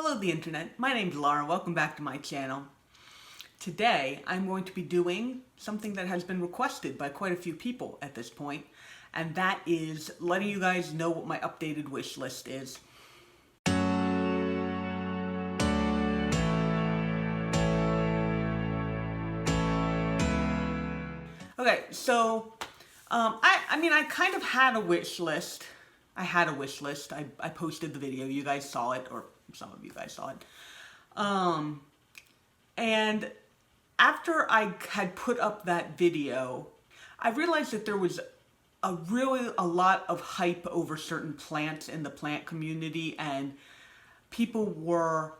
Hello the internet, my name's Laura, welcome back to my channel. Today I'm going to be doing something that has been requested by quite a few people at this point, and that is letting you guys know what my updated wish list is. Okay, so I kind of had a wish list. I had a wish list. I posted the video. You guys saw it, or some of you guys saw it. And after I had put up that video, I realized that there was a lot of hype over certain plants in the plant community, and people were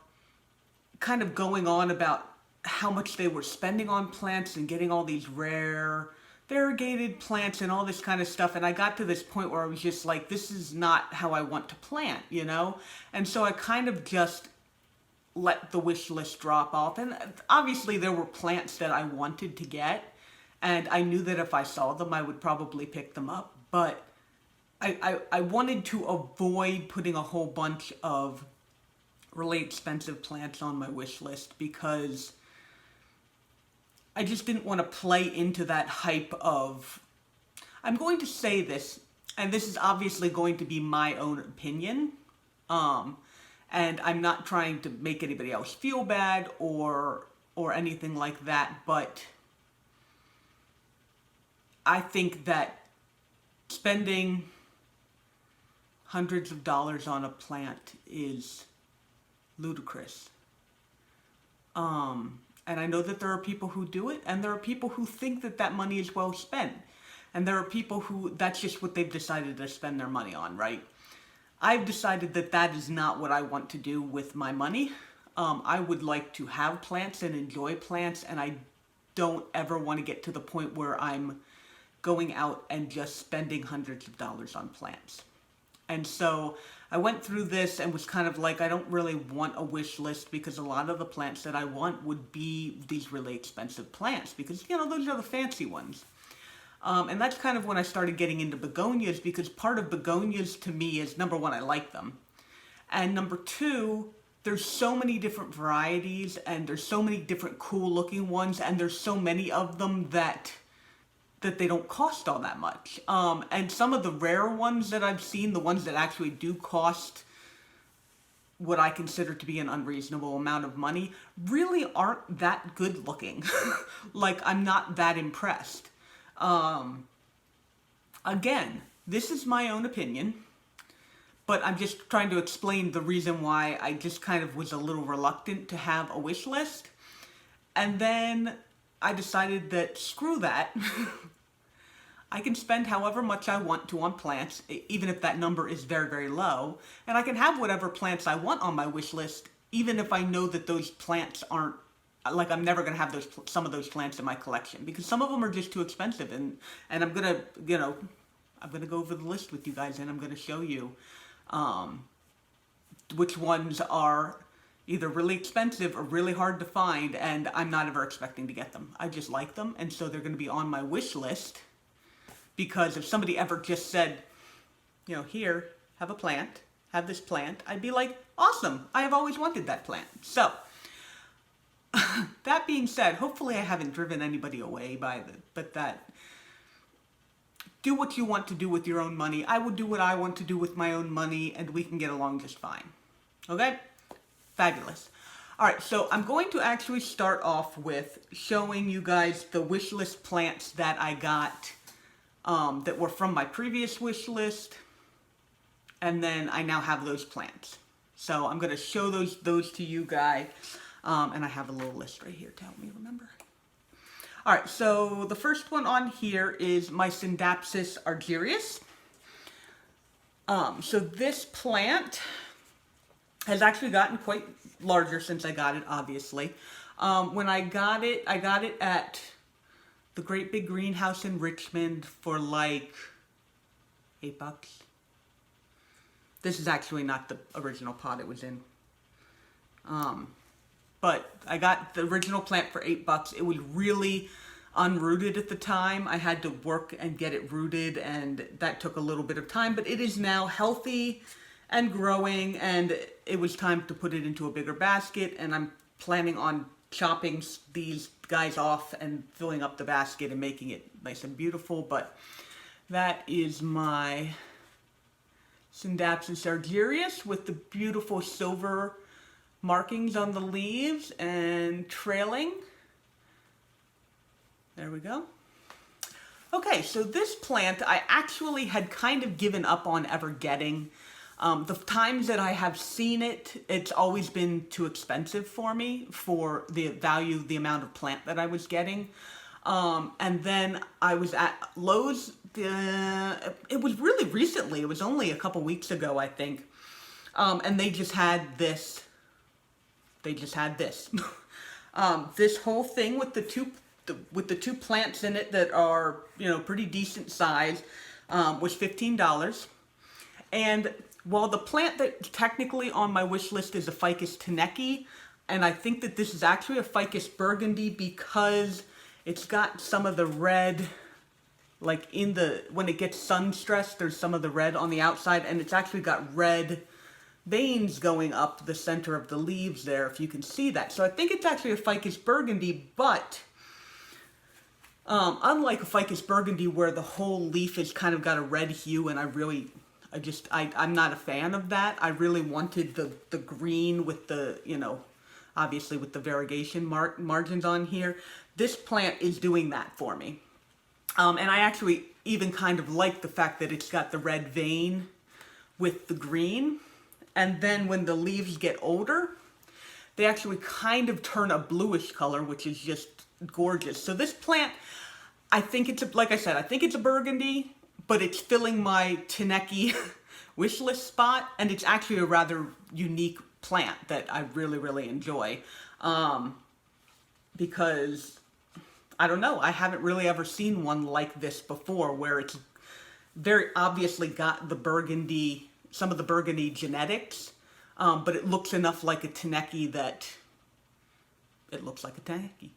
kind of going on about how much they were spending on plants and getting all these rare variegated plants and all this kind of stuff, and I got to this point where I was just like, this is not how I want to plant, you know? And so I kind of just let the wish list drop off, and obviously there were plants that I wanted to get, and I knew that if I saw them I would probably pick them up, but I wanted to avoid putting a whole bunch of really expensive plants on my wish list because I just didn't want to play into that hype of, I'm going to say this, and this is obviously going to be my own opinion, and I'm not trying to make anybody else feel bad or anything like that, but I think that spending hundreds of dollars on a plant is ludicrous. And I know that there are people who do it, and there are people who think that that money is well spent. And there are people who, that's just what they've decided to spend their money on, right? I've decided that that is not what I want to do with my money. I would like to have plants and enjoy plants, and I don't ever want to get to the point where I'm going out and just spending hundreds of dollars on plants. And so I went through this and was kind of like, I don't really want a wish list because a lot of the plants that I want would be these really expensive plants because, you know, those are the fancy ones. And that's kind of when I started getting into begonias, because part of begonias to me is, number one, I like them. And number two, there's so many different varieties and there's so many different cool looking ones, and there's so many of them that they don't cost all that much. And some of the rare ones that I've seen, the ones that actually do cost what I consider to be an unreasonable amount of money, really aren't that good looking. Like, I'm not that impressed. Again, this is my own opinion, but I'm just trying to explain the reason why I just kind of was a little reluctant to have a wish list. And then I decided that screw that. I can spend however much I want to on plants, even if that number is very, very low, and I can have whatever plants I want on my wish list, even if I know that those plants aren't, like, I'm never going to have some of those plants in my collection, because some of them are just too expensive, and I'm going to, you know, I'm going to go over the list with you guys, and I'm going to show you which ones are either really expensive or really hard to find, and I'm not ever expecting to get them. I just like them, and so they're going to be on my wish list, because if somebody ever just said, you know, here, have a plant, have this plant, I'd be like, awesome, I have always wanted that plant. So, that being said, hopefully I haven't driven anybody away but that, do what you want to do with your own money. I will do what I want to do with my own money, and we can get along just fine. Okay? Fabulous. Alright, so I'm going to actually start off with showing you guys the wish list plants that I got that were from my previous wish list, and then I now have those plants. So I'm going to show those to you guys, and I have a little list right here to help me remember. Alright, so the first one on here is my Syndapsis argirius. So this plant has actually gotten quite larger since I got it, obviously. When I got it at the Great Big Greenhouse in Richmond for like $8. This is actually not the original pot it was in. But I got the original plant for $8. It was really unrooted at the time. I had to work and get it rooted, and that took a little bit of time, but it is now healthy and growing, and it was time to put it into a bigger basket, and I'm planning on chopping these guys off and filling up the basket and making it nice and beautiful. But that is my Syndapsis argirius with the beautiful silver markings on the leaves and trailing. There we go. Okay, so this plant I actually had kind of given up on ever getting. The times that I have seen it, it's always been too expensive for me for the value, the amount of plant that I was getting. And then I was at Lowe's, it was really recently, it was only a couple weeks ago, I think. And they just had this, this whole thing with the two plants in it that are, pretty decent size, was $15. And while the plant that technically on my wish list is a Ficus taneki, and I think that this is actually a Ficus burgundy because it's got some of the red, like when it gets sun stressed, there's some of the red on the outside, and it's actually got red veins going up the center of the leaves there, if you can see that. So I think it's actually a Ficus burgundy, but unlike a Ficus burgundy where the whole leaf has kind of got a red hue, and I'm not a fan of that. I really wanted the green with the, obviously with the variegation margins on here. This plant is doing that for me. And I actually even kind of like the fact that it's got the red vein with the green. And then when the leaves get older, they actually kind of turn a bluish color, which is just gorgeous. So this plant, I think it's a burgundy, but it's filling my taneki wish list spot, and it's actually a rather unique plant that I really, really enjoy. Because, I don't know, I haven't really ever seen one like this before, where it's very obviously got the burgundy, some of the burgundy genetics, but it looks enough like a taneki that it looks like a taneki.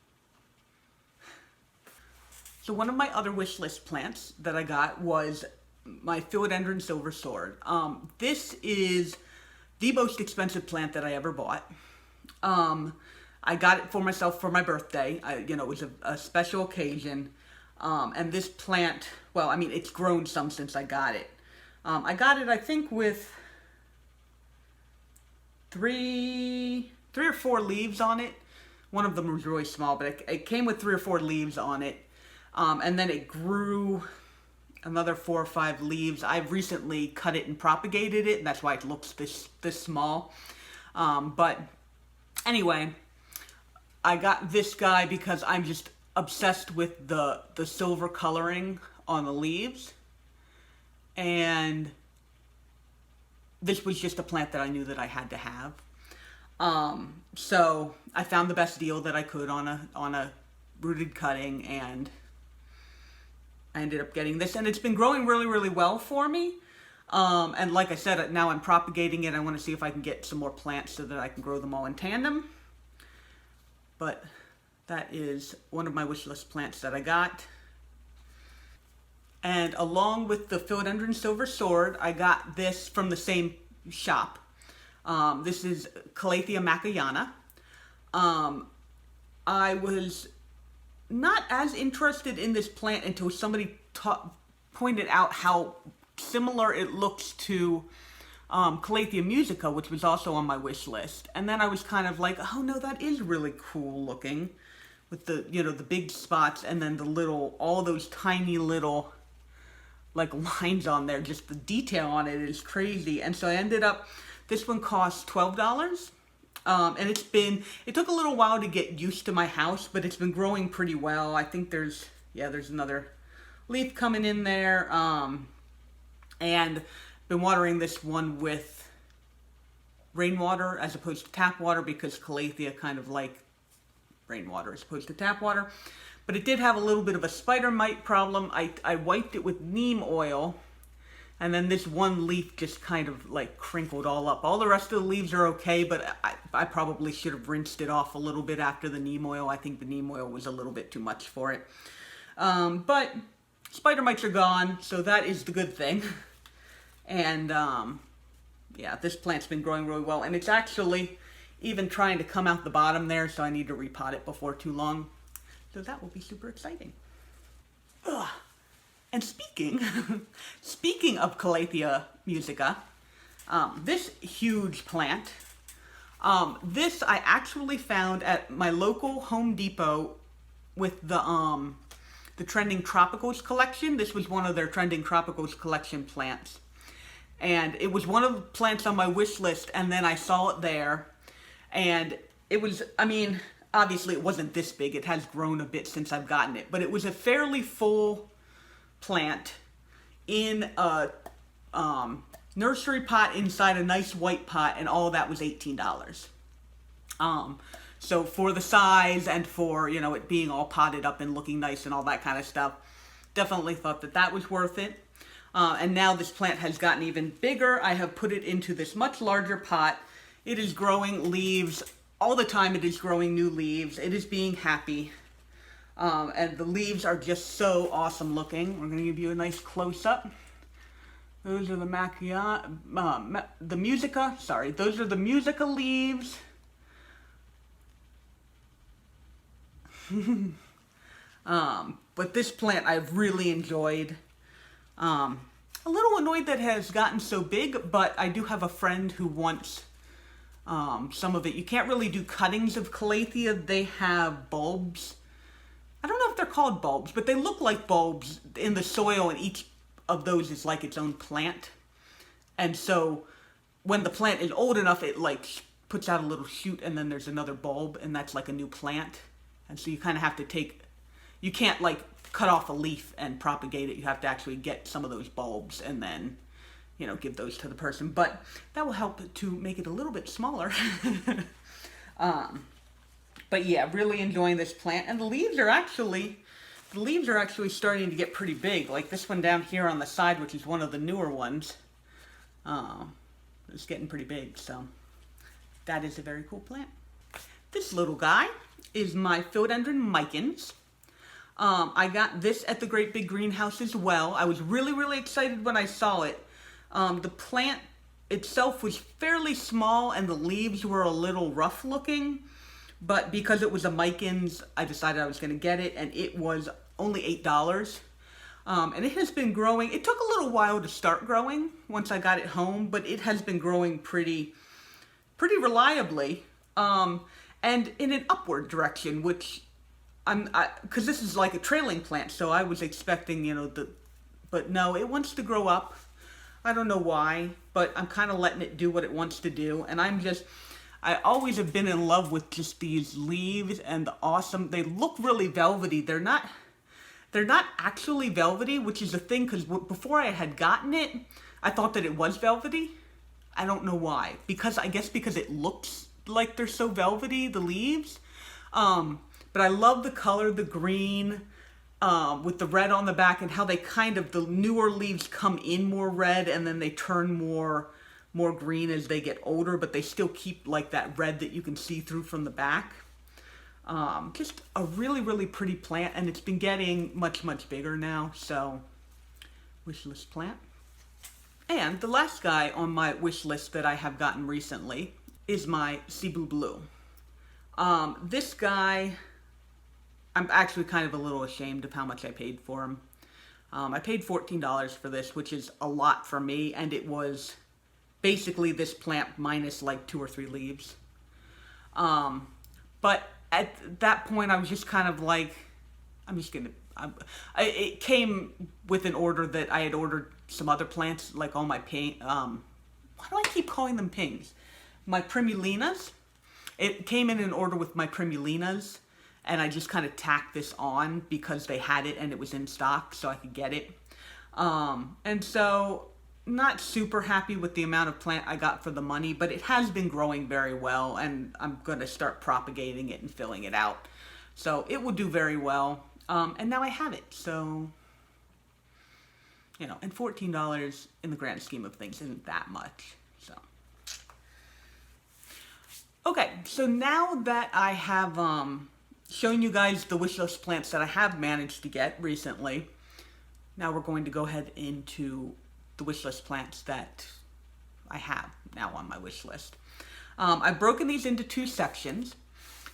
So one of my other wish list plants that I got was my Philodendron Silver Sword. This is the most expensive plant that I ever bought. I got it for myself for my birthday. It was a special occasion. And this plant, well, I mean, it's grown some since I got it. I got it, I think, with three or four leaves on it. One of them was really small, but it came with 3 or 4 leaves on it. And then it grew another 4 or 5 leaves. I've recently cut it and propagated it, and that's why it looks this small. But anyway, I got this guy because I'm just obsessed with the silver coloring on the leaves. And this was just a plant that I knew that I had to have. So I found the best deal that I could on a rooted cutting, and I ended up getting this, and it's been growing really, really well for me. And like I said, now I'm propagating it. I want to see if I can get some more plants so that I can grow them all in tandem. But that is one of my wish list plants that I got. And along with the Philodendron Silver Sword, I got this from the same shop. This is Calathea Macayana. I was not as interested in this plant until somebody pointed out how similar it looks to Calathea Musica, which was also on my wish list. And then I was kind of like, oh no, that is really cool looking, with the, the big spots and then all those tiny little like lines on there. Just the detail on it is crazy. And so I ended up, this one cost $12. And it took a little while to get used to my house, but it's been growing pretty well. I think there's another leaf coming in there. And been watering this one with rainwater as opposed to tap water, because Calathea kind of like rainwater as opposed to tap water. But it did have a little bit of a spider mite problem. I wiped it with neem oil, and then this one leaf just kind of like crinkled all up. All the rest of the leaves are okay, but I probably should have rinsed it off a little bit after the neem oil. I think the neem oil was a little bit too much for it. But spider mites are gone, so that is the good thing. And yeah, this plant's been growing really well, and it's actually even trying to come out the bottom there, so I need to repot it before too long. So that will be super exciting. Ugh. And speaking of Calathea Musica, this huge plant, this I actually found at my local Home Depot with the Trending Tropicals collection. This was one of their Trending Tropicals collection plants. And it was one of the plants on my wish list, and then I saw it there. And it was, I mean, obviously it wasn't this big. It has grown a bit since I've gotten it. But it was a fairly full plant in a nursery pot inside a nice white pot, and all of that was $18. So for the size and for, you know, it being all potted up and looking nice and all that kind of stuff, definitely thought that that was worth it. And now this plant has gotten even bigger. I have put it into this much larger pot. It is growing leaves all the time. It is growing new leaves. It is being happy. And the leaves are just so awesome looking. We're going to give you a nice close-up. Those are the macayana, the musica, sorry, those are the musica leaves. But this plant I've really enjoyed. A little annoyed that it has gotten so big, but I do have a friend who wants some of it. You can't really do cuttings of Calathea. They have bulbs. I don't know if they're called bulbs, but they look like bulbs in the soil, and each of those is like its own plant. And so when the plant is old enough, it like puts out a little shoot, and then there's another bulb, and that's like a new plant. And so you kind of have to you can't like cut off a leaf and propagate it. You have to actually get some of those bulbs and then, you know, give those to the person. But that will help to make it a little bit smaller. But yeah, really enjoying this plant. And the leaves are actually starting to get pretty big. Like this one down here on the side, which is one of the newer ones, it's getting pretty big. So that is a very cool plant. This little guy is my Philodendron Mykins. I got this at the Great Big Greenhouse as well. I was really, really excited when I saw it. The plant itself was fairly small and the leaves were a little rough looking, but because it was a Mykins, I decided I was going to get it, and it was only $8. And it has been growing. It took a little while to start growing once I got it home, but it has been growing pretty reliably, and in an upward direction, which because this is like a trailing plant, so I was expecting, you know, but no, it wants to grow up. I don't know why, but I'm kind of letting it do what it wants to do, and I always have been in love with just these leaves and they look really velvety. They're not actually velvety, which is a thing, because before I had gotten it, I thought that it was velvety. I don't know why, I guess because it looks like they're so velvety, the leaves. But I love the color, the green, with the red on the back, and how they the newer leaves come in more red, and then they turn more green as they get older, but they still keep like that red that you can see through from the back. Just a really, really pretty plant, and it's been getting much, much bigger now, so wish list plant. And the last guy on my wish list that I have gotten recently is my Sibu Blue. This guy, I'm actually kind of a little ashamed of how much I paid for him. I paid $14 for this, which is a lot for me, and it was basically this plant minus like 2 or 3 leaves. But at that point, I was just kind of like, it came with an order that I had ordered some other plants, like all my why do I keep calling them pings? My primulinas. It came in an order with my primulinas, and I just kind of tacked this on because they had it and it was in stock, so I could get it. And so, not super happy with the amount of plant I got for the money, but it has been growing very well, and I'm going to start propagating it and filling it out. So it will do very well. And now I have it, so, you know, and $14 in the grand scheme of things isn't that much, so. Okay, so now that I have shown you guys the wishlist plants that I have managed to get recently, now we're going to go ahead into the wishlist plants that I have now on my wish list. I've broken these into two sections.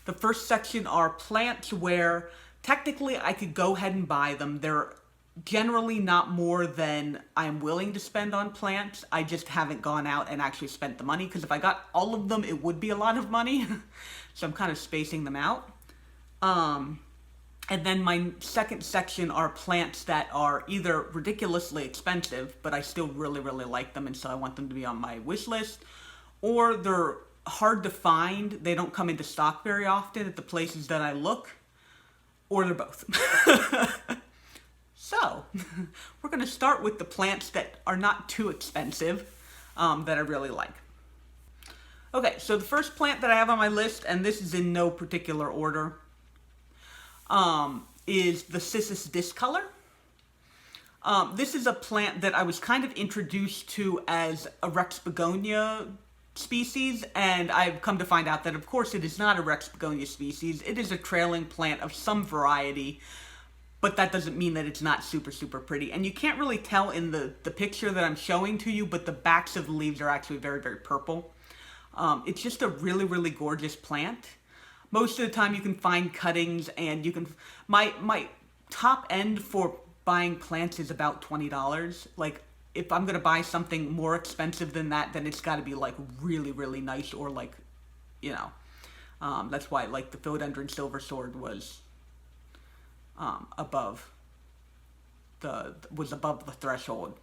The first section are plants where technically I could go ahead and buy them. They're generally not more than I'm willing to spend on plants. I just haven't gone out and actually spent the money, because if I got all of them, it would be a lot of money. So I'm kind of spacing them out. And then my second section are plants that are either ridiculously expensive, but I still really, really like them, and so I want them to be on my wish list, or they're hard to find. They don't come into stock very often at the places that I look, or they're both. So, we're going to start with the plants that are not too expensive, that I really like. Okay, so the first plant that I have on my list, and this is in no particular order, is the discolor. This is a plant that I was kind of introduced to as a Rex Begonia species, and I've come to find out that, of course, it is not a Rex Begonia species. It is a trailing plant of some variety, but that doesn't mean that it's not super, super pretty. And you can't really tell in the picture that I'm showing to you, but the backs of the leaves are actually very, very purple. It's just a really, really gorgeous plant. Most of the time you can find cuttings, and you can... My top end for buying plants is about $20. Like, if I'm going to buy something more expensive than that, then it's got to be, like, really, really nice, or, like, you know... that's why, like, the Philodendron Silver Sword was... above the threshold.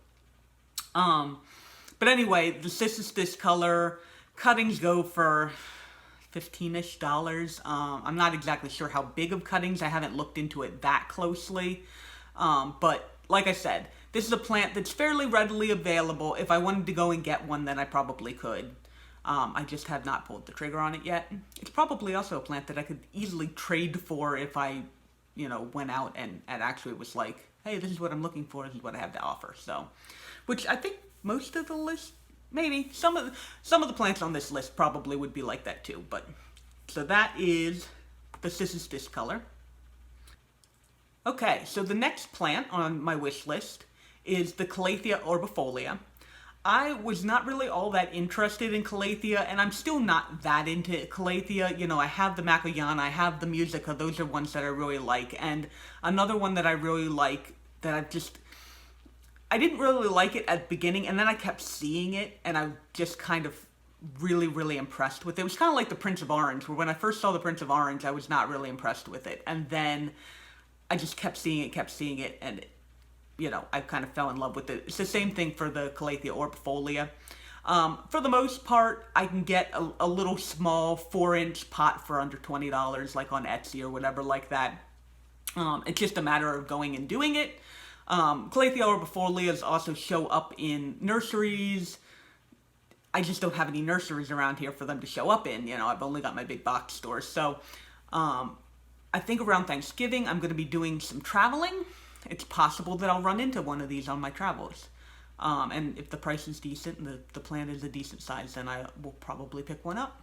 But anyway, the discolor cuttings go for $15-ish. I'm not exactly sure how big of cuttings. I haven't looked into it that closely. But like I said, this is a plant that's fairly readily available. If I wanted to go and get one, then I probably could. I just have not pulled the trigger on it yet. It's probably also a plant that I could easily trade for if I, you know, went out and actually was like, hey, this is what I'm looking for, this is what I have to offer. So, which I think most of the list, maybe, some of the plants on this list probably would be like that too. But, so that is the discolor. Okay, so the next plant on my wish list is the Calathea Orbifolia. I was not really all that interested in Calathea, and I'm still not that into Calathea. You know, I have the macayana, I have the Musica, those are ones that I really like. And another one that I really like, that I didn't really like it at the beginning, and then I kept seeing it, and I just kind of really, really impressed with it. It was kind of like the Prince of Orange, where when I first saw the Prince of Orange, I was not really impressed with it. And then I just kept seeing it, and you know, I kind of fell in love with it. It's the same thing for the Calathea Orbifolia. For the most part, I can get a little small 4-inch pot for under $20, like on Etsy or whatever like that. It's just a matter of going and doing it. Calathea Orbifolias also show up in nurseries. I just don't have any nurseries around here for them to show up in. You know, I've only got my big box stores. So, I think around Thanksgiving, I'm going to be doing some traveling. It's possible that I'll run into one of these on my travels. And if the price is decent and the plant is a decent size, then I will probably pick one up.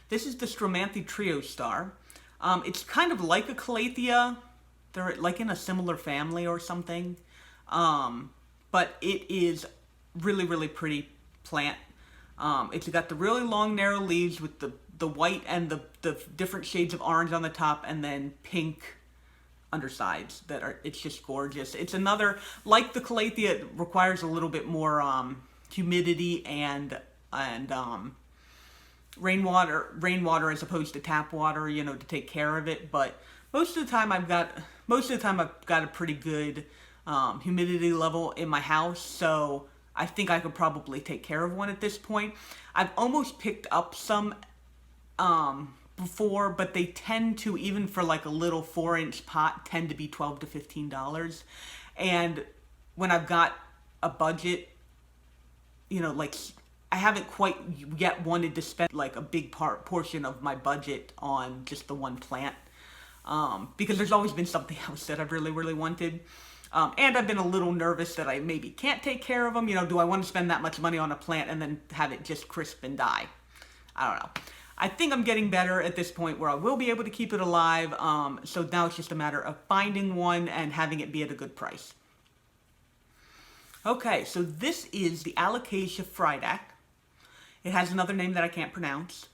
This is the Stromanthy Triostar. It's kind of like a Calathea. They're like in a similar family or something. But it is really, really pretty plant. It's got the really long, narrow leaves with the white and the different shades of orange on the top, and then pink undersides that are, it's just gorgeous. It's another, like the Calathea, it requires a little bit more humidity and rainwater as opposed to tap water, you know, to take care of it. But most of the time I've got a pretty good humidity level in my house, so I think I could probably take care of one at this point. I've almost picked up some before, but they tend to, even for like a little 4-inch pot, tend to be $12 to $15. And when I've got a budget, you know, like I haven't quite yet wanted to spend like a big portion of my budget on just the one plant, because there's always been something else that I've really, really wanted. And I've been a little nervous that I maybe can't take care of them. You know, do I want to spend that much money on a plant and then have it just crisp and die? I don't know. I think I'm getting better at this point where I will be able to keep it alive. So now it's just a matter of finding one and having it be at a good price. Okay, so this is the Alocasia Friday. It has another name that I can't pronounce.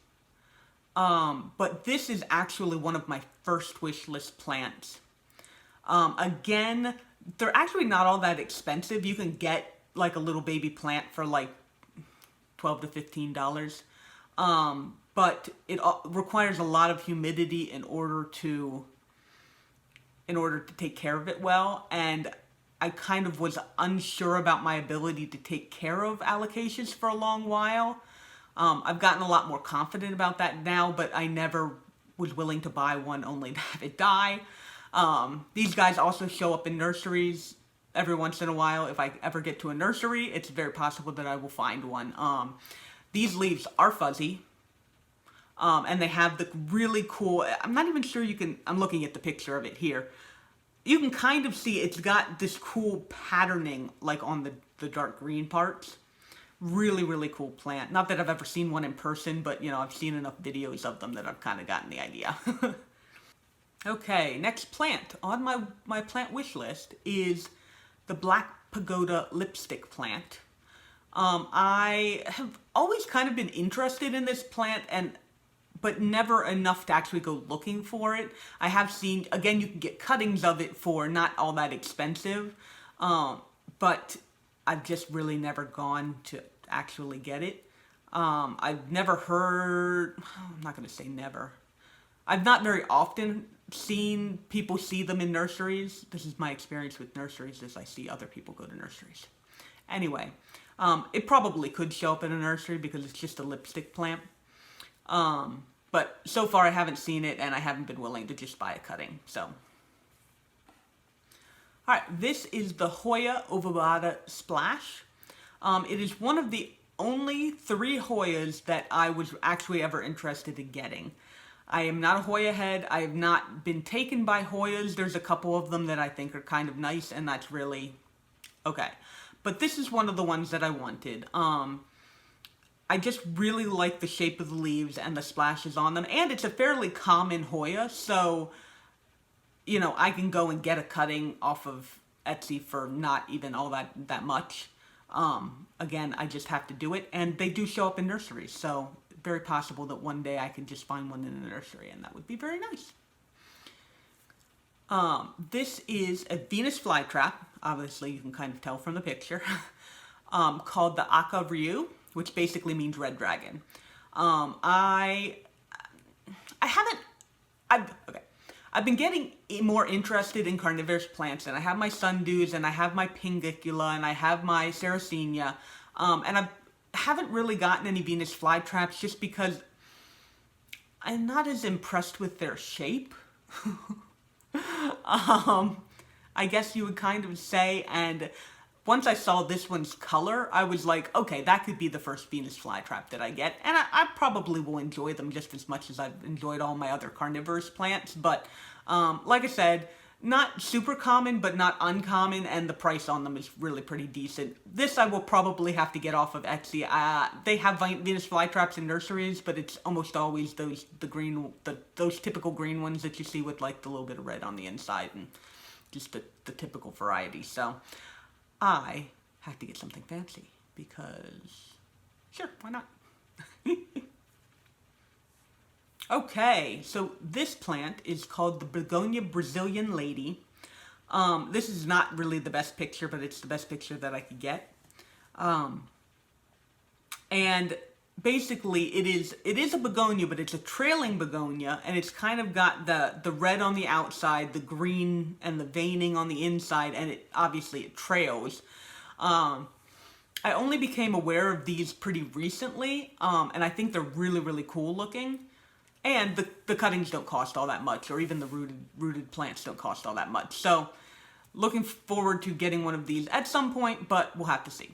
But this is actually one of my first wish list plants. Again, they're actually not all that expensive. You can get like a little baby plant for like $12 to $15. But it requires a lot of humidity in order to take care of it well, and I kind of was unsure about my ability to take care of alocasias for a long while. I've gotten a lot more confident about that now, but I never was willing to buy one only to have it die. These guys also show up in nurseries every once in a while. If I ever get to a nursery, it's very possible that I will find one. These leaves are fuzzy. And they have the really cool, I'm not even sure you can, I'm looking at the picture of it here. You can kind of see it's got this cool patterning like on the dark green parts. Really, really cool plant. Not that I've ever seen one in person, but you know, I've seen enough videos of them that I've kind of gotten the idea. Okay, next plant on my plant wish list is the Black Pagoda lipstick plant. I have always kind of been interested in this plant, but never enough to actually go looking for it. I have seen, again, you can get cuttings of it for not all that expensive, but I've just really never gone to actually get it. I've never heard, I'm not going to say never. I've not very often seen people see them in nurseries. This is my experience with nurseries, is I see other people go to nurseries. Anyway, it probably could show up in a nursery because it's just a lipstick plant. But so far I haven't seen it, and I haven't been willing to just buy a cutting, so. Alright, this is the Hoya Ovada Splash. It is one of the only 3 Hoyas that I was actually ever interested in getting. I am not a Hoya head. I have not been taken by Hoyas. There's a couple of them that I think are kind of nice, and that's really okay. But this is one of the ones that I wanted. I just really like the shape of the leaves and the splashes on them. And it's a fairly common Hoya, so, you know, I can go and get a cutting off of Etsy for not even all that much. Again, I just have to do it. And they do show up in nurseries, so very possible that one day I can just find one in a nursery, and that would be very nice. This is a Venus flytrap. Obviously, you can kind of tell from the picture. Called the argirius, which basically means red dragon. I've been getting more interested in carnivorous plants, and I have my sundews, and I have my Pindicula, and I have my Sarracenia, and I haven't really gotten any Venus flytraps just because I'm not as impressed with their shape. I guess you would kind of say, and once I saw this one's color, I was like, okay, that could be the first Venus flytrap that I get, and I probably will enjoy them just as much as I've enjoyed all my other carnivorous plants, but like I said, not super common, but not uncommon, and the price on them is really pretty decent. This I will probably have to get off of Etsy. They have Venus flytraps in nurseries, but it's almost always those typical green ones that you see with like the little bit of red on the inside, and just the typical variety, so I have to get something fancy, because, sure, why not? Okay, so this plant is called the Begonia Brazilian Lady. This is not really the best picture, but it's the best picture that I could get. And basically, it is a begonia, but it's a trailing begonia, and it's kind of got the red on the outside, the green and the veining on the inside, and it trails. I only became aware of these pretty recently, and I think they're really, really cool looking. And the cuttings don't cost all that much, or even the rooted plants don't cost all that much. So, looking forward to getting one of these at some point, but we'll have to see.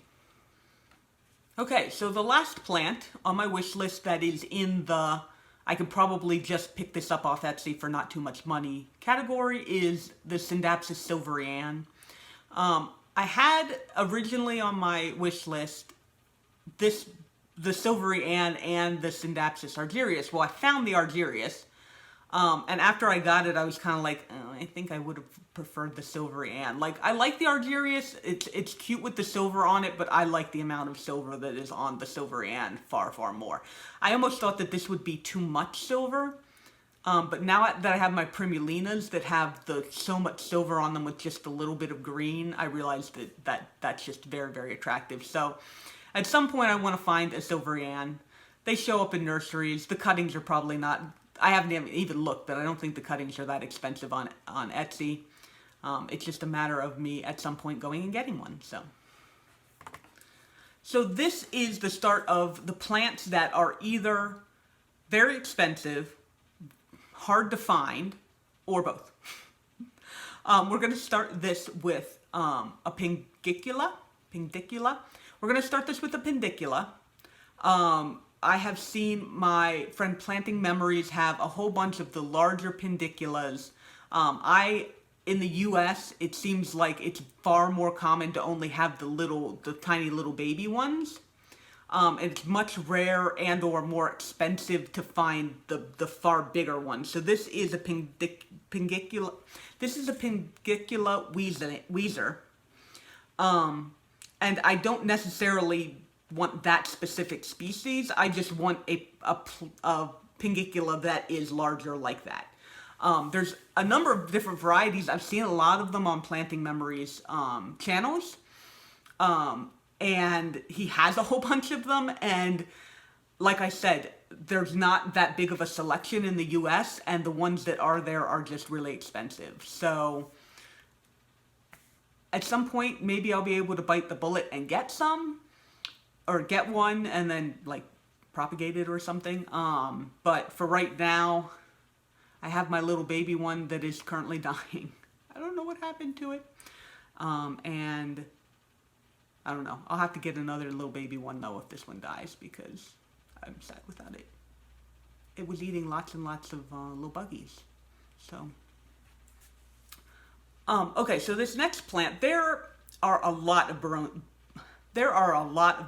Okay, so the last plant on my wish list that is in the I could probably just pick this up off Etsy for not too much money category is the Syndapses Silverian. I had originally on my wish list the Silverian and the Syndapsis argirius. Well, I found the argirius, And after I got it, I was kind of like, oh, I think I would have preferred the Silverian. Like, I like the argirius. It's cute with the silver on it, but I like the amount of silver that is on the Silverian far, far more. I almost thought that this would be too much silver. But now that I have my Primulinas that have so much silver on them with just a little bit of green, I realized that's just very, very attractive. So at some point I want to find a Silverian. They show up in nurseries. The cuttings are probably not... I haven't even looked, but I don't think the cuttings are that expensive on Etsy. It's just a matter of me at some point going and getting one. So this is the start of the plants that are either very expensive, hard to find, or both. We're going to start this with a Pindicula. We're going to start this with a Pindicula. I have seen my friend Planting Memories have a whole bunch of the larger Pindiculas. In the US, it seems like it's far more common to only have the tiny little baby ones. And it's much rare and or more expensive to find the far bigger ones. So this is a Pindicula. This is a Pindicula Weezer. And I don't necessarily want that specific species. I just want a Pindicula that is larger like that. There's a number of different varieties. I've seen a lot of them on Planting Memories channels. And he has a whole bunch of them, and like I said, there's not that big of a selection in the US, and the ones that are there are just really expensive. So at some point, maybe I'll be able to bite the bullet and get some, or get one and then like propagate it or something. But for right now, I have my little baby one that is currently dying. I don't know what happened to it. And I don't know. I'll have to get another little baby one, though, if this one dies, because I'm sad without it. It was eating lots and lots of little buggies. So, okay, so this next plant, there are a lot of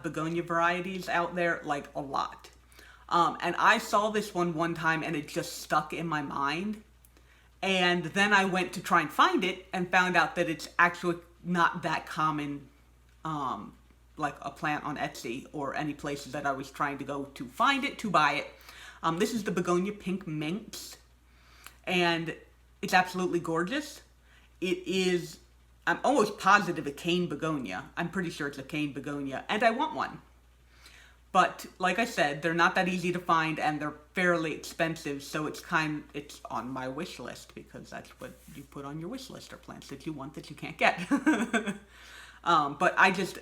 begonia varieties out there, like a lot. And I saw this one time, and it just stuck in my mind. And then I went to try and find it, and found out that it's actually not that common, like a plant on Etsy or any places that I was trying to go to find it, to buy it. This is the Begonia Pink Minx, and it's absolutely gorgeous. It is, I'm almost positive, a cane begonia. I'm pretty sure it's a cane begonia, and I want one. But like I said, they're not that easy to find, and they're fairly expensive, so it's on my wish list, because that's what you put on your wish list, are plants that you want that you can't get. But I just,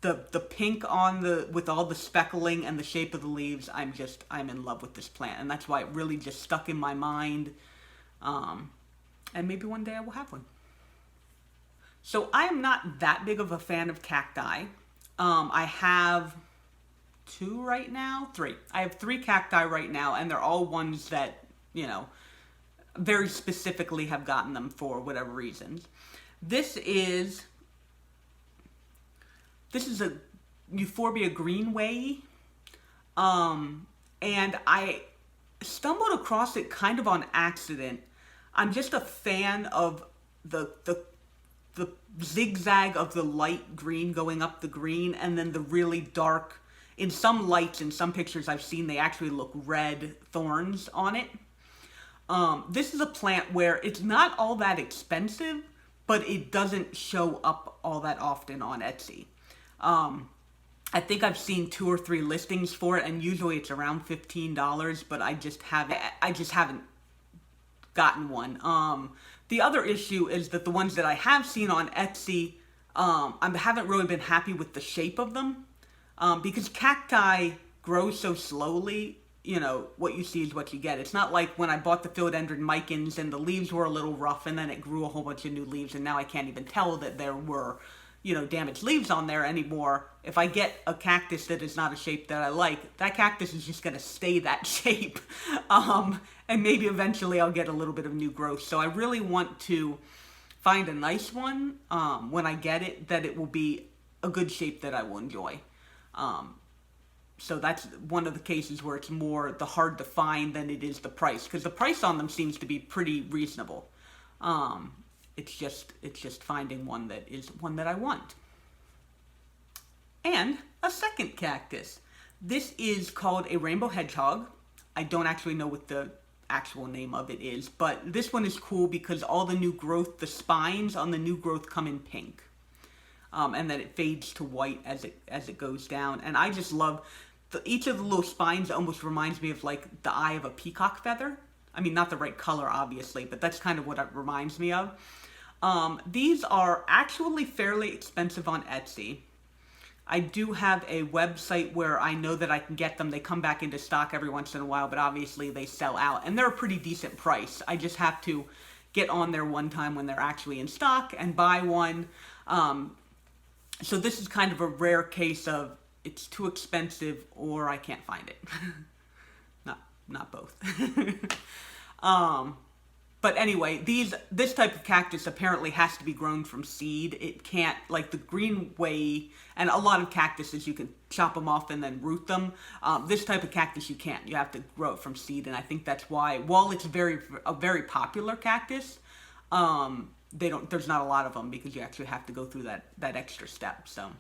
the pink with all the speckling and the shape of the leaves, I'm in love with this plant. And that's why it really just stuck in my mind. And maybe one day I will have one. So I am not that big of a fan of cacti. I have three. I have 3 cacti right now, and they're all ones that, very specifically have gotten them for whatever reasons. This is a Euphorbia Greenway, and I stumbled across it kind of on accident. I'm just a fan of the zigzag of the light green going up the green, and then the really dark, in some lights, in some pictures I've seen, they actually look red thorns on it. This is a plant where it's not all that expensive, but it doesn't show up all that often on Etsy. I think I've seen 2 or 3 listings for it, and usually it's around $15, but I just haven't gotten one. The other issue is that the ones that I have seen on Etsy, I haven't really been happy with the shape of them, because cacti grow so slowly. What you see is what you get. It's not like when I bought the Phyladen Mykins and the leaves were a little rough, and then it grew a whole bunch of new leaves, and now I can't even tell that there were damaged leaves on there anymore. If I get a cactus that is not a shape that I like, that cactus is just going to stay that shape. And maybe eventually I'll get a little bit of new growth. So I really want to find a nice one when I get it, that it will be a good shape that I will enjoy. So that's one of the cases where it's more the hard to find than it is the price, because the price on them seems to be pretty reasonable. It's just finding one that is one that I want. And a second cactus. This is called a rainbow hedgehog. I don't actually know what the actual name of it is, but this one is cool because all the new growth, the spines on the new growth come in pink. And then it fades to white as it goes down. And I just love each of the little spines almost reminds me of like the eye of a peacock feather. I mean, not the right color, obviously, but that's kind of what it reminds me of. These are actually fairly expensive on Etsy. I do have a website where I know that I can get them. They come back into stock every once in a while, but obviously they sell out. And they're a pretty decent price. I just have to get on there one time when they're actually in stock and buy one. So this is kind of a rare case of it's too expensive or I can't find it. Not both. But anyway, this type of cactus apparently has to be grown from seed. It can't, like the Greenway, and a lot of cactuses, you can chop them off and then root them. This type of cactus you can't. You have to grow it from seed, and I think that's why, while it's a very popular cactus, there's not a lot of them because you actually have to go through that extra step. So,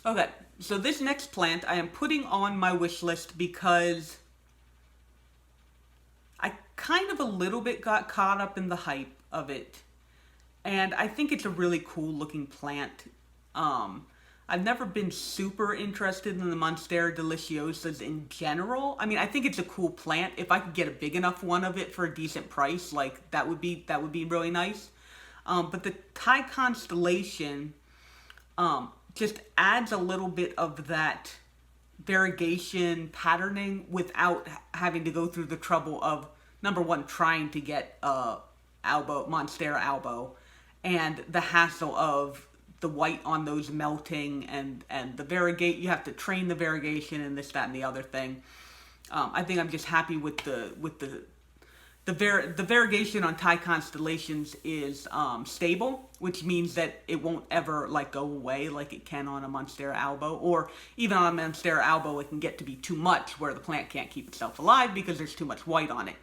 okay, so this next plant I am putting on my wish list because I kind of a little bit got caught up in the hype of it, and I think it's a really cool looking plant. I've never been super interested in the Monstera deliciosas in general. I mean, I think it's a cool plant. If I could get a big enough one of it for a decent price, like that would be really nice. But the Thai Constellation just adds a little bit of that variegation patterning without having to go through the trouble of, number one, trying to get Monstera albo, and the hassle of the white on those melting and the variegate. You have to train the variegation and this, that, and the other thing. I think I'm just happy with the variegation on Thai Constellations is stable, which means that it won't ever like go away like it can on a Monstera albo, or even on a Monstera albo it can get to be too much where the plant can't keep itself alive because there's too much white on it.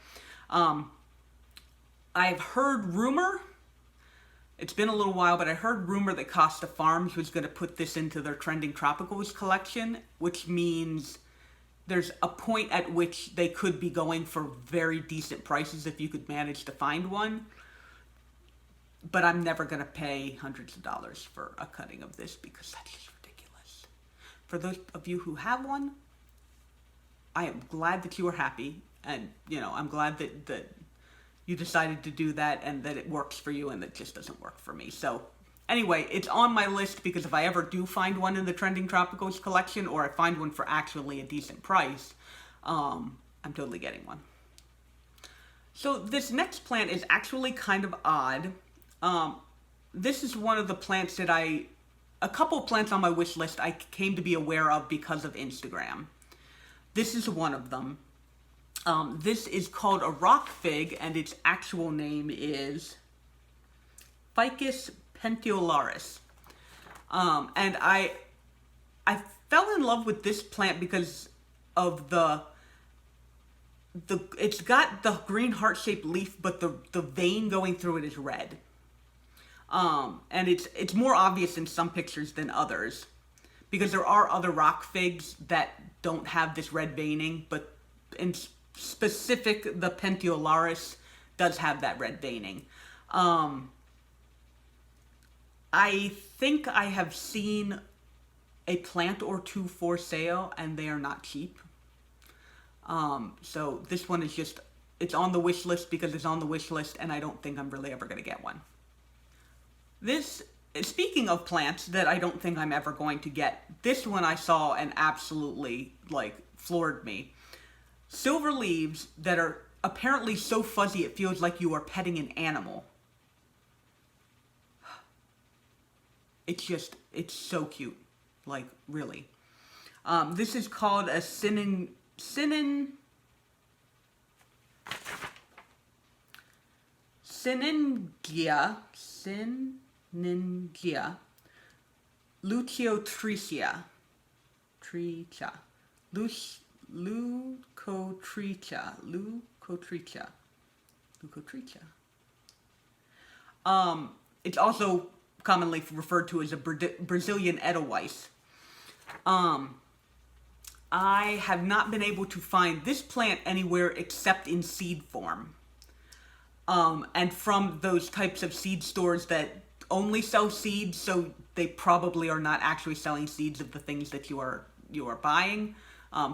I've heard rumor, it's been a little while, but I heard rumor that Costa Farms was going to put this into their Trending Tropicals collection, which means there's a point at which they could be going for very decent prices if you could manage to find one. But I'm never going to pay hundreds of dollars for a cutting of this because that's just ridiculous. For those of you who have one, I am glad that you are happy. And, I'm glad that you decided to do that and that it works for you and that just doesn't work for me. So anyway, it's on my list because if I ever do find one in the Trending Tropicals collection, or I find one for actually a decent price, I'm totally getting one. So this next plant is actually kind of odd. This is one of the plants that a couple of plants on my wish list I came to be aware of because of Instagram. This is one of them. This is called a rock fig, and its actual name is Ficus Pentiolaris. And I fell in love with this plant because of it's got the green heart-shaped leaf, but the vein going through it is red. And it's more obvious in some pictures than others, because there are other rock figs that don't have this red veining, but in specific, the Pentiolaris does have that red veining. I think I have seen a plant or two for sale, and they are not cheap. So this one is it's on the wish list because it's on the wish list, and I don't think I'm really ever going to get one. Speaking of plants that I don't think I'm ever going to get, this one I saw and absolutely, floored me. Silver leaves that are apparently so fuzzy it feels like you are petting an animal. It's so cute. Really. This is called a Syndaxes Luteotricia. Leucotricha. Leucotricha. Leucotricha. Leucotricha. It's also commonly referred to as a Brazilian Edelweiss. I have not been able to find this plant anywhere except in seed form. And from those types of seed stores that only sell seeds, so they probably are not actually selling seeds of the things that you are buying.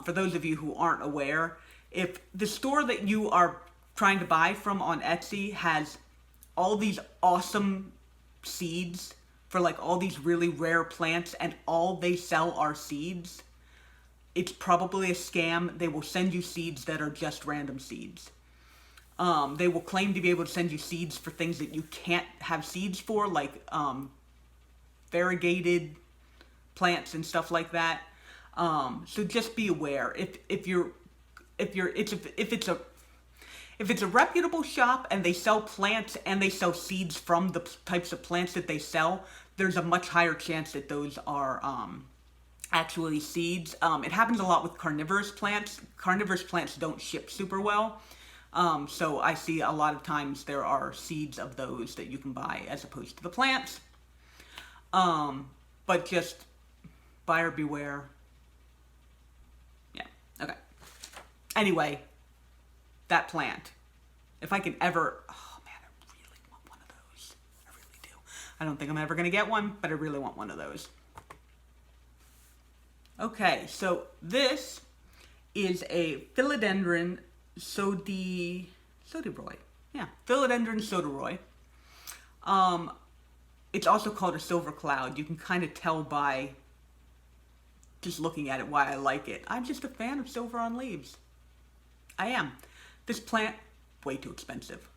For those of you who aren't aware, if the store that you are trying to buy from on Etsy has all these awesome seeds for like all these really rare plants and all they sell are seeds, it's probably a scam. They will send you seeds that are just random seeds. They will claim to be able to send you seeds for things that you can't have seeds for, like variegated plants and stuff like that. So just be aware. If it's a reputable shop and they sell plants and they sell seeds from the types of plants that they sell, there's a much higher chance that those are actually seeds. It happens a lot with carnivorous plants. Carnivorous plants don't ship super well. So I see a lot of times there are seeds of those that you can buy as opposed to the plants. But just buyer beware. Yeah, okay. Anyway, that plant. If I can ever, oh man, I really want one of those. I really do. I don't think I'm ever going to get one, but I really want one of those. Okay, so this is a Philodendron Soda Roy. Yeah, Philodendron Soda Roy. It's also called a silver cloud. You can kind of tell by just looking at it why I like it. I'm just a fan of silver on leaves. I am. This plant, way too expensive.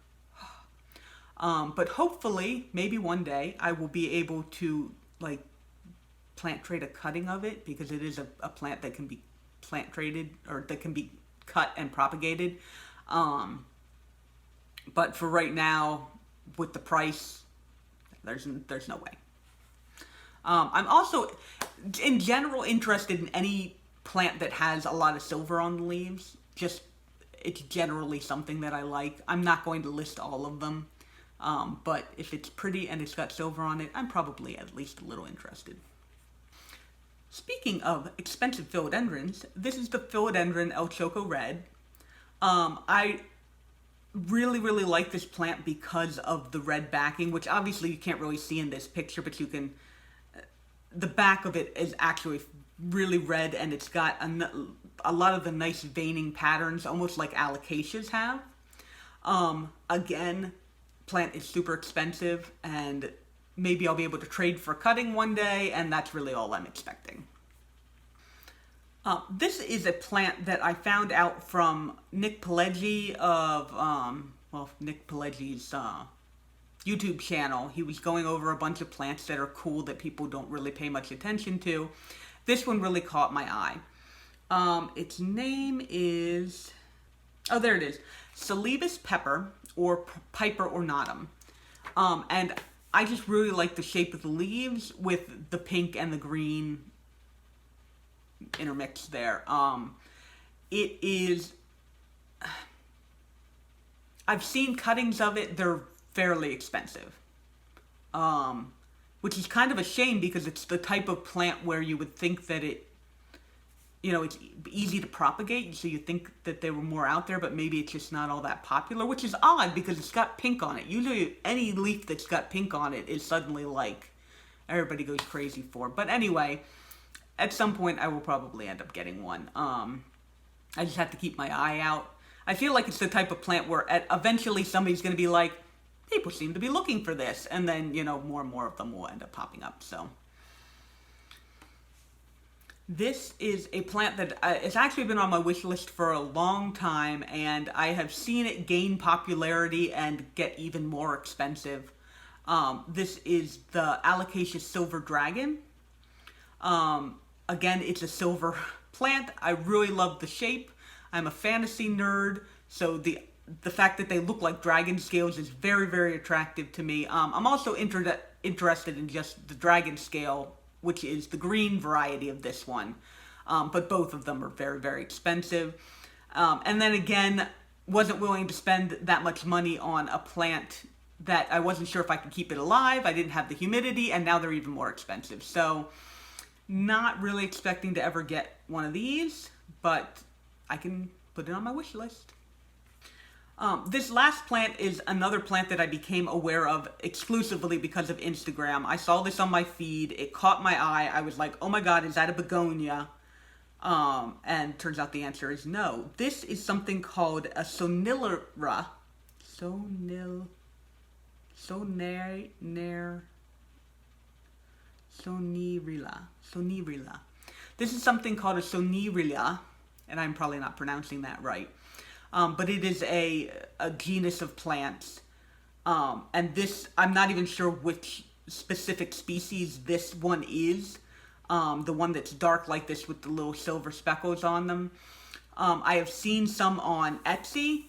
But hopefully, maybe one day, I will be able to, like, plant trade a cutting of it, because it is a plant that can be plant traded, or that can be cut and propagated. But for right now, with the price, there's no way. I'm also, in general, interested in any plant that has a lot of silver on the leaves. Just, it's generally something that I like. I'm not going to list all of them, but if it's pretty and it's got silver on it, I'm probably at least a little interested. Speaking of expensive philodendrons, this is the Philodendron El Choco Red. I really, really like this plant because of the red backing, which obviously you can't really see in this picture, but you can, the back of it is actually really red, and it's got a lot of the nice veining patterns, almost like alocasias have. Again, plant is super expensive, and maybe I'll be able to trade for cutting one day, and that's really all I'm expecting. This is a plant that I found out from Nick Pileggi of, Nick Pileggi's YouTube channel. He was going over a bunch of plants that are cool that people don't really pay much attention to. This one really caught my eye. Its name is, oh, there it is. Salix Pepper, or Piper ornatum. And I just really like the shape of the leaves with the pink and the green intermixed there. It is, I've seen cuttings of it. They're fairly expensive, which is kind of a shame, because it's the type of plant where you would think that it, you know, it's easy to propagate, so you think that they were more out there, but maybe it's just not all that popular, which is odd because it's got pink on it. Usually any leaf that's got pink on it is suddenly like everybody goes crazy for. But anyway, at some point I will probably end up getting one. I just have to keep my eye out. I feel like it's the type of plant where eventually somebody's going to be like, people seem to be looking for this, and then, you know, more and more of them will end up popping up. So this is a plant that it's actually been on my wish list for a long time, and I have seen it gain popularity and get even more expensive. This is the Alocasia Silver Dragon. Again, it's a silver plant. I really love the shape. I'm a fantasy nerd, so the fact that they look like dragon scales is very, very attractive to me. I'm also interested in just the dragon scale, which is the green variety of this one. but both of them are very, very expensive. And then again, wasn't willing to spend that much money on a plant that I wasn't sure if I could keep it alive. I didn't have the humidity, and now they're even more expensive. So not really expecting to ever get one of these, but I can put it on my wish list. This last plant is another plant that I became aware of exclusively because of Instagram. I saw this on my feed. It caught my eye. I was like, oh my god, is that a begonia? And turns out the answer is no. This is something called a Sonilla Relia. This is something called a Sonilla Relia, and I'm probably not pronouncing that right. But it is a genus of plants. And this, I'm not even sure which specific species this one is. The one that's dark like this with the little silver speckles on them. I have seen some on Etsy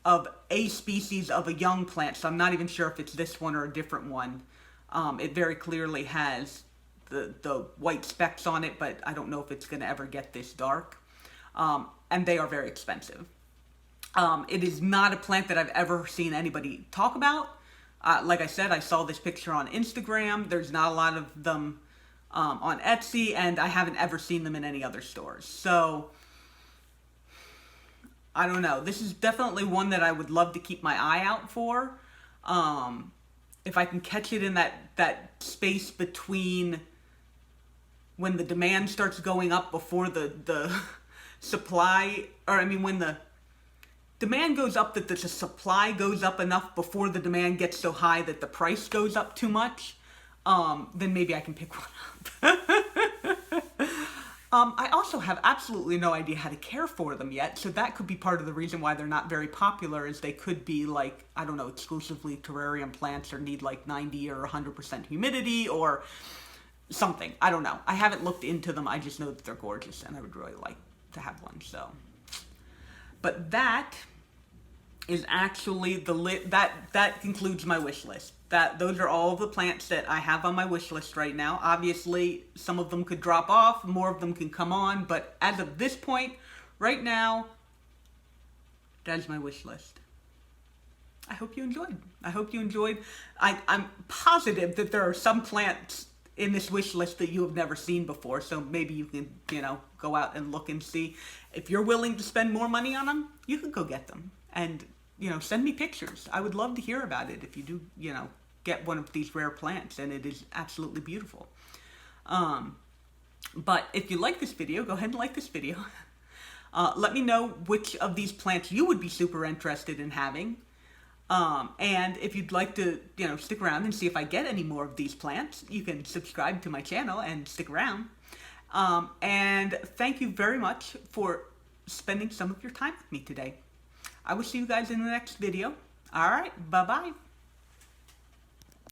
of a species of a young plant, so I'm not even sure if it's this one or a different one. It very clearly has the white specks on it, but I don't know if it's going to ever get this dark. And they are very expensive. It is not a plant that I've ever seen anybody talk about. Like I said, I saw this picture on Instagram. There's not a lot of them on Etsy, and I haven't ever seen them in any other stores. So, I don't know. This is definitely one that I would love to keep my eye out for. If I can catch it in that space between when the demand starts going up before the supply, or I mean when the demand goes up that the supply goes up enough before the demand gets so high that the price goes up too much, then maybe I can pick one up. I also have absolutely no idea how to care for them yet, so that could be part of the reason why they're not very popular, is they could be like, I don't know, exclusively terrarium plants or need like 90 or 100% humidity or something. I don't know. I haven't looked into them. I just know that they're gorgeous and I would really like to have one, so. But that is actually that concludes my wish list. Those are all the plants that I have on my wish list right now. Obviously, some of them could drop off, more of them can come on, but as of this point, right now, that is my wish list. I hope you enjoyed. I'm positive that there are some plants in this wish list that you have never seen before, so maybe you can, go out and look and see. If you're willing to spend more money on them, you can go get them. And, send me pictures. I would love to hear about it if you do, get one of these rare plants, and it is absolutely beautiful. But if you like this video, go ahead and like this video. Let me know which of these plants you would be super interested in having. And if you'd like to, stick around and see if I get any more of these plants, you can subscribe to my channel and stick around. And thank you very much for spending some of your time with me today. I will see you guys in the next video. All right, bye-bye.